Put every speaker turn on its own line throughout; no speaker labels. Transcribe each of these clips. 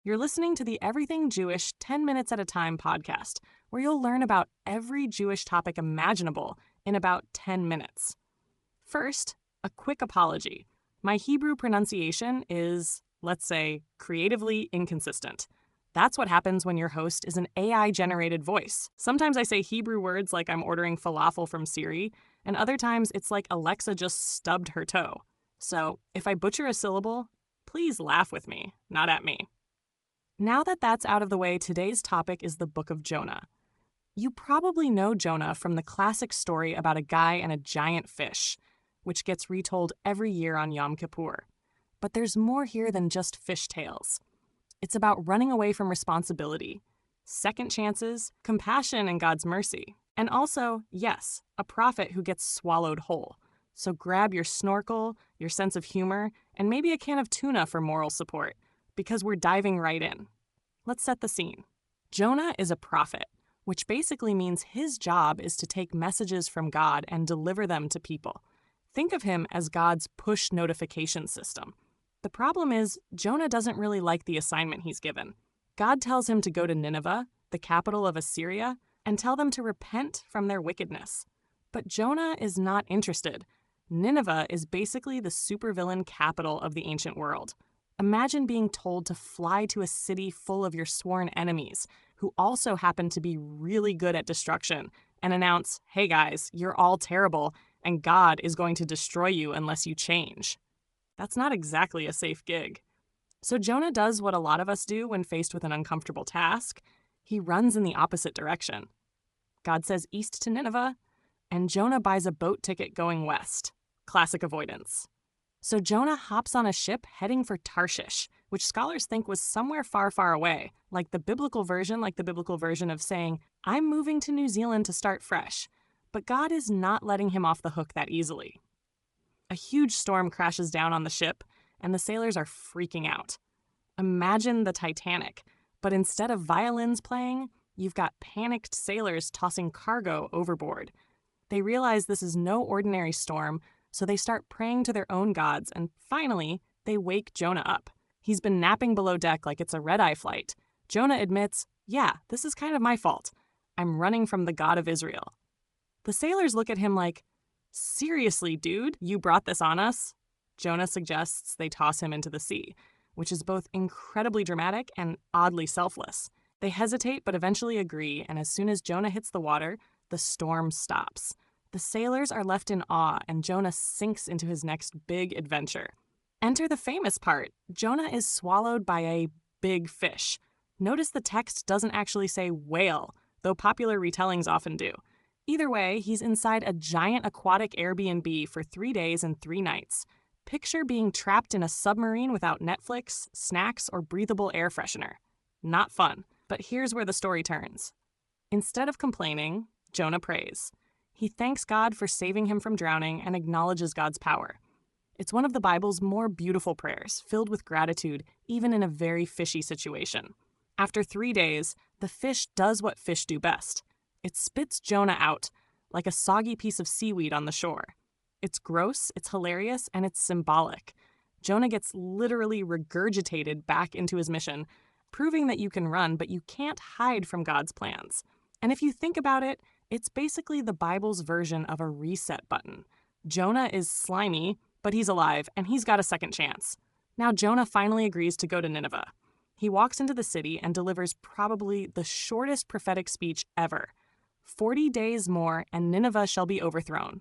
You're listening to the Everything Jewish 10 Minutes at a Time podcast, where you'll learn about every Jewish topic imaginable in about 10 minutes. First, a quick apology. My Hebrew pronunciation is, let's say, creatively inconsistent. That's what happens when your host is an AI-generated voice. Sometimes I say Hebrew words like I'm ordering falafel from Siri, and other times it's like Alexa just stubbed her toe. So if I butcher a syllable, please laugh with me, not at me. Now that that's out of the way, today's topic is the Book of Jonah. You probably know Jonah from the classic story about a guy and a giant fish, which gets retold every year on Yom Kippur. But there's more here than just fish tales. It's about running away from responsibility, second chances, compassion and God's mercy, and also, yes, a prophet who gets swallowed whole. So grab your snorkel, your sense of humor, and maybe a can of tuna for moral support, because we're diving right in. Let's set the scene. Jonah is a prophet, which basically means his job is to take messages from God and deliver them to people. Think of him as God's push notification system. The problem is, Jonah doesn't really like the assignment he's given. God tells him to go to Nineveh, the capital of Assyria, and tell them to repent from their wickedness. But Jonah is not interested. Nineveh is basically the supervillain capital of the ancient world. Imagine being told to fly to a city full of your sworn enemies, who also happen to be really good at destruction, and announce, hey guys, you're all terrible, and God is going to destroy you unless you change. That's not exactly a safe gig. So Jonah does what a lot of us do when faced with an uncomfortable task. He runs in the opposite direction. God says east to Nineveh, and Jonah buys a boat ticket going west. Classic avoidance. So Jonah hops on a ship heading for Tarshish, which scholars think was somewhere far, far away, like the biblical version of saying, I'm moving to New Zealand to start fresh. But God is not letting him off the hook that easily. A huge storm crashes down on the ship, and the sailors are freaking out. Imagine the Titanic, but instead of violins playing, you've got panicked sailors tossing cargo overboard. They realize this is no ordinary storm, so they start praying to their own gods, and finally, they wake Jonah up. He's been napping below deck like it's a red-eye flight. Jonah admits, yeah, this is kind of my fault. I'm running from the God of Israel. The sailors look at him like, seriously, dude, you brought this on us? Jonah suggests they toss him into the sea, which is both incredibly dramatic and oddly selfless. They hesitate but eventually agree, and as soon as Jonah hits the water, the storm stops. The sailors are left in awe, and Jonah sinks into his next big adventure. Enter the famous part. Jonah is swallowed by a big fish. Notice the text doesn't actually say whale, though popular retellings often do. Either way, he's inside a giant aquatic Airbnb for 3 days and 3 nights. Picture being trapped in a submarine without Netflix, snacks, or breathable air freshener. Not fun. But here's where the story turns. Instead of complaining, Jonah prays. He thanks God for saving him from drowning and acknowledges God's power. It's one of the Bible's more beautiful prayers, filled with gratitude, even in a very fishy situation. After 3 days, the fish does what fish do best. It spits Jonah out, like a soggy piece of seaweed on the shore. It's gross, it's hilarious, and it's symbolic. Jonah gets literally regurgitated back into his mission, proving that you can run, but you can't hide from God's plans. And if you think about it, it's basically the Bible's version of a reset button. Jonah is slimy, but he's alive, and he's got a second chance. Now Jonah finally agrees to go to Nineveh. He walks into the city and delivers probably the shortest prophetic speech ever. 40 days more, and Nineveh shall be overthrown.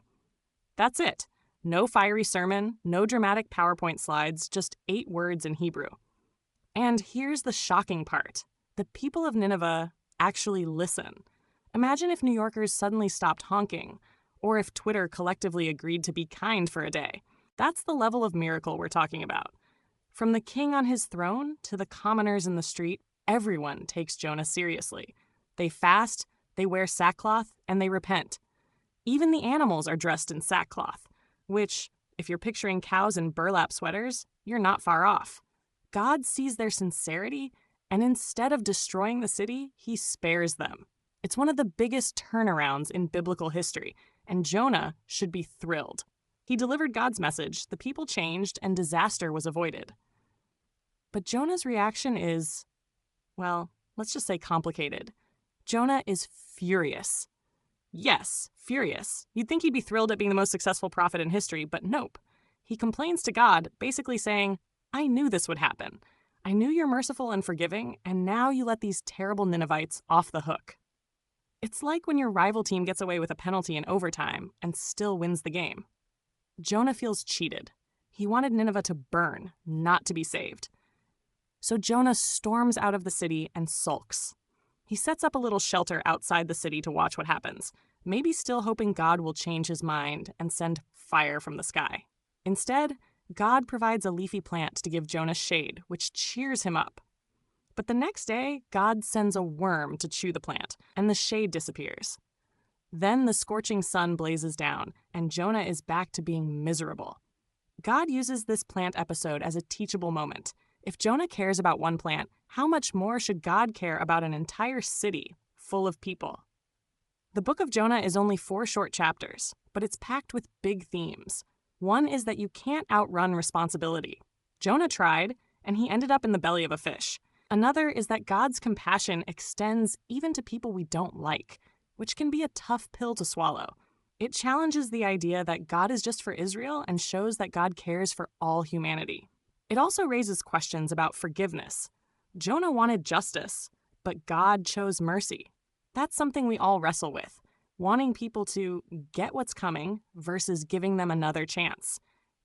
That's it. No fiery sermon, no dramatic PowerPoint slides, just 8 words in Hebrew. And here's the shocking part. The people of Nineveh actually listen. Imagine if New Yorkers suddenly stopped honking, or if Twitter collectively agreed to be kind for a day. That's the level of miracle we're talking about. From the king on his throne to the commoners in the street, everyone takes Jonah seriously. They fast, they wear sackcloth, and they repent. Even the animals are dressed in sackcloth, which, if you're picturing cows in burlap sweaters, you're not far off. God sees their sincerity, and instead of destroying the city, he spares them. It's one of the biggest turnarounds in biblical history, and Jonah should be thrilled. He delivered God's message, the people changed, and disaster was avoided. But Jonah's reaction is well, let's just say complicated. Jonah is furious. Yes, furious. You'd think he'd be thrilled at being the most successful prophet in history, but nope. He complains to God, basically saying, I knew this would happen. I knew you're merciful and forgiving, and now you let these terrible Ninevites off the hook. It's like when your rival team gets away with a penalty in overtime and still wins the game. Jonah feels cheated. He wanted Nineveh to burn, not to be saved. So Jonah storms out of the city and sulks. He sets up a little shelter outside the city to watch what happens, maybe still hoping God will change his mind and send fire from the sky. Instead, God provides a leafy plant to give Jonah shade, which cheers him up. But the next day, God sends a worm to chew the plant, and the shade disappears. Then the scorching sun blazes down, and Jonah is back to being miserable. God uses this plant episode as a teachable moment. If Jonah cares about one plant, how much more should God care about an entire city full of people? The Book of Jonah is only 4 short chapters, but it's packed with big themes. One is that you can't outrun responsibility. Jonah tried, and he ended up in the belly of a fish. Another is that God's compassion extends even to people we don't like, which can be a tough pill to swallow. It challenges the idea that God is just for Israel and shows that God cares for all humanity. It also raises questions about forgiveness. Jonah wanted justice, but God chose mercy. That's something we all wrestle with, wanting people to get what's coming versus giving them another chance.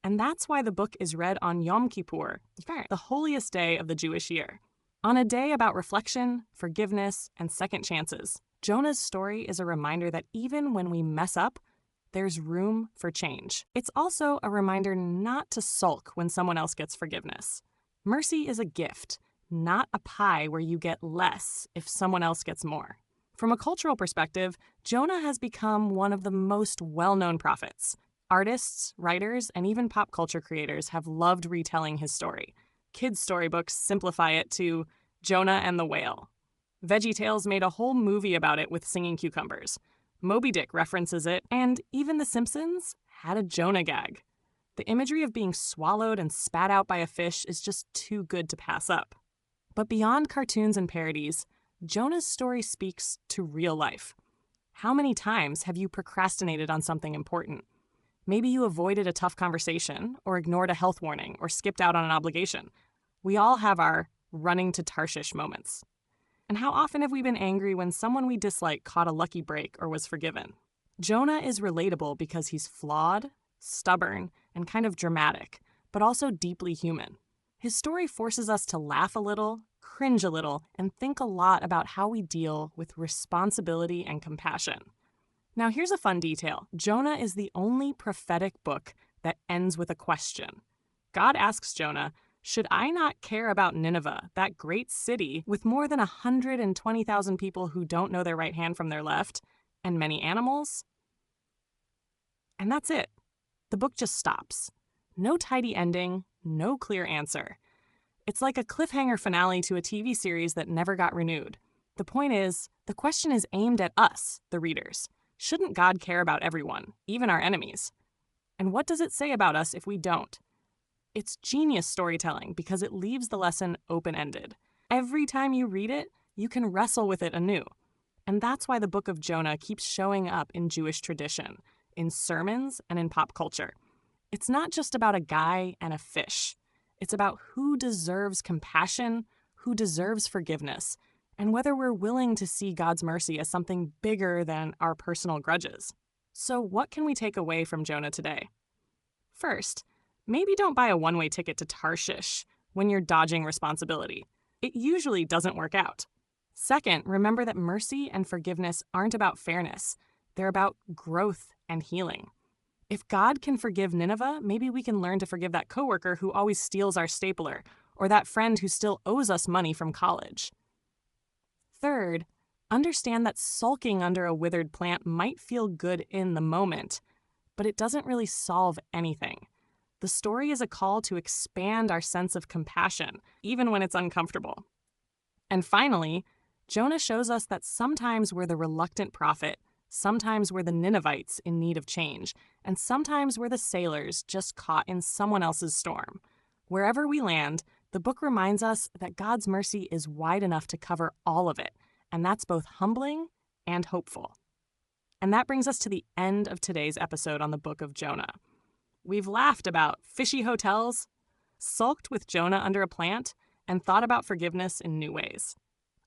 And that's why the book is read on Yom Kippur, the holiest day of the Jewish year. On a day about reflection, forgiveness, and second chances, Jonah's story is a reminder that even when we mess up, there's room for change. It's also a reminder not to sulk when someone else gets forgiveness. Mercy is a gift, not a pie where you get less if someone else gets more. From a cultural perspective, Jonah has become one of the most well-known prophets. Artists, writers, and even pop culture creators have loved retelling his story. Kids' storybooks simplify it to Jonah and the Whale. VeggieTales made a whole movie about it with singing cucumbers. Moby Dick references it, and even The Simpsons had a Jonah gag. The imagery of being swallowed and spat out by a fish is just too good to pass up. But beyond cartoons and parodies, Jonah's story speaks to real life. How many times have you procrastinated on something important? Maybe you avoided a tough conversation, or ignored a health warning, or skipped out on an obligation. We all have our running to Tarshish moments. And how often have we been angry when someone we dislike caught a lucky break or was forgiven? Jonah is relatable because he's flawed, stubborn, and kind of dramatic, but also deeply human. His story forces us to laugh a little, cringe a little, and think a lot about how we deal with responsibility and compassion. Now here's a fun detail. Jonah is the only prophetic book that ends with a question. God asks Jonah, should I not care about Nineveh, that great city with more than 120,000 people who don't know their right hand from their left, and many animals? And that's it. The book just stops. No tidy ending, no clear answer. It's like a cliffhanger finale to a TV series that never got renewed. The point is, the question is aimed at us, the readers. Shouldn't God care about everyone, even our enemies? And what does it say about us if we don't? It's genius storytelling because it leaves the lesson open-ended. Every time you read it, you can wrestle with it anew. And that's why the Book of Jonah keeps showing up in Jewish tradition, in sermons, and in pop culture. It's not just about a guy and a fish. It's about who deserves compassion, who deserves forgiveness, and whether we're willing to see God's mercy as something bigger than our personal grudges. So what can we take away from Jonah today? First, maybe don't buy a one-way ticket to Tarshish when you're dodging responsibility. It usually doesn't work out. Second, remember that mercy and forgiveness aren't about fairness. They're about growth and healing. If God can forgive Nineveh, maybe we can learn to forgive that coworker who always steals our stapler, or that friend who still owes us money from college. Third, understand that sulking under a withered plant might feel good in the moment, but it doesn't really solve anything. The story is a call to expand our sense of compassion, even when it's uncomfortable. And finally, Jonah shows us that sometimes we're the reluctant prophet, sometimes we're the Ninevites in need of change, and sometimes we're the sailors just caught in someone else's storm. Wherever we land, The book reminds us that God's mercy is wide enough to cover all of it, and that's both humbling and hopeful. And that brings us to the end of today's episode on the Book of Jonah. We've laughed about fishy hotels, sulked with Jonah under a plant, and thought about forgiveness in new ways.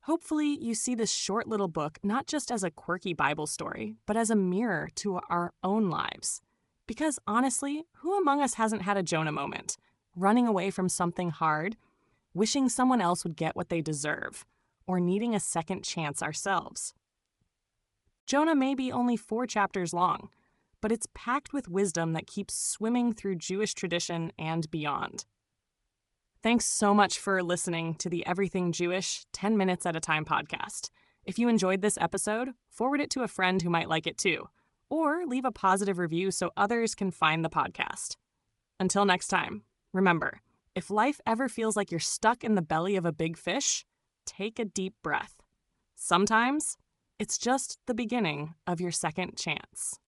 Hopefully, you see this short little book not just as a quirky Bible story, but as a mirror to our own lives. Because honestly, who among us hasn't had a Jonah moment? Running away from something hard, wishing someone else would get what they deserve, or needing a second chance ourselves. Jonah may be only 4 chapters long, but it's packed with wisdom that keeps swimming through Jewish tradition and beyond. Thanks so much for listening to the Everything Jewish 10 Minutes at a Time podcast. If you enjoyed this episode, forward it to a friend who might like it too, or leave a positive review so others can find the podcast. Until next time, remember, if life ever feels like you're stuck in the belly of a big fish, take a deep breath. Sometimes it's just the beginning of your second chance.